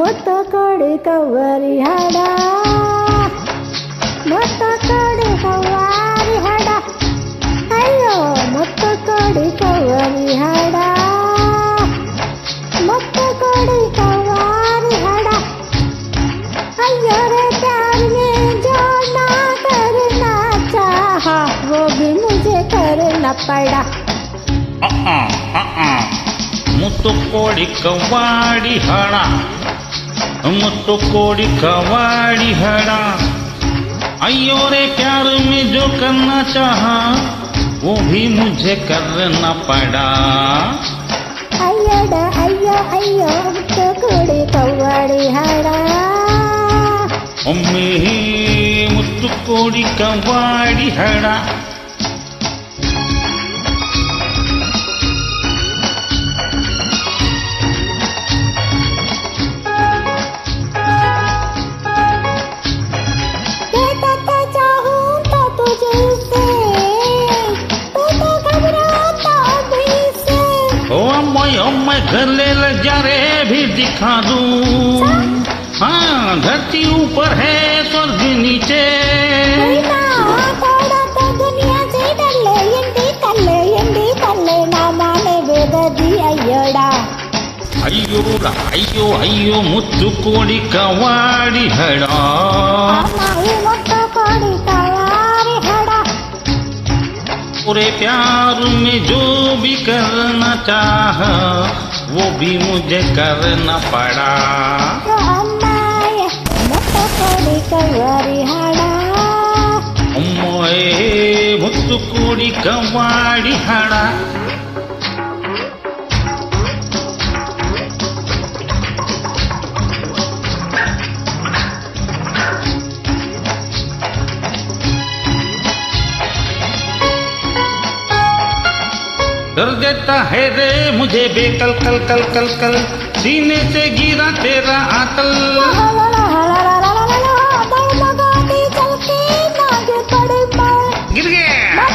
ಮುತ್ತು ಕೊಡಿ ಕವ್ವರಿ ಹಡ ಮುತ್ತು ಕೊಡಿ ಕವ್ವಾರಿ ಹಡ ಅಯ್ಯೋ ಮುತ್ತು ಕೊಡಿ ಕವ್ವರಿ ಹಡ मुझको कोड़ी कवारी हड़ा अयो रे प्यार में जो ना करना चाहा वो भी मुझे करना पड़ा मुत्तु कोड़ी कवाड़ी हड़ा मुत्तु कोड़ी कवाड़ी हड़ा अयो रे प्यार में जो करना चाहा वो भी मुझे करना पड़ा अय्योड़ा अय्यो अय्यो मुत्तु कोड़ी कवाड़ी हड़ा अम्मी मुत्तु कोड़ी कवाड़ी हड़ा मैं घर ले जा रे भी दिखा दूं हाँ धरती ऊपर है स्वर्ग नीचे दुनिया से डले एंडी कल्ले ना माने वेददी अय्योड़ा अय्योड़ा अय्यो अय्यो मुत्तु कोड़ी कवाड़ी हड़ा मुत्तु कोड़ी कवाड़ी हड़ा पूरे प्यार में जो भी करना चाहा वो भी मुझे करना पड़ा मुत्तु कोड़ी कवाड़ी हड़ा अम्मोए मुत्तु कोड़ी कवाड़ी हड़ा कर देता है रे मुझे बेकल कल कल कल कल सीने से गिरा तेरा आतल गिर गया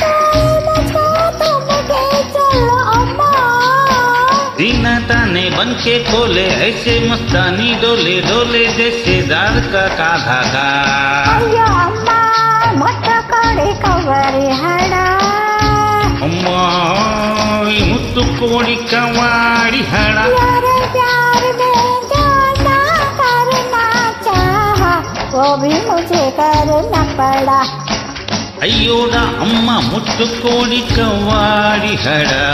सीना ताने बन के खोले ऐसे मस्तानी डोले डोले जैसे दार का धागा अम्मा मुत्तु कोड़ी कवाड़ी हड़ा प्यार में जो ना करना चाहा वो भी मुझे करना पड़ा अय्योड़ा अम्मा मुत्तु कोड़ी कवाड़ी हड़ा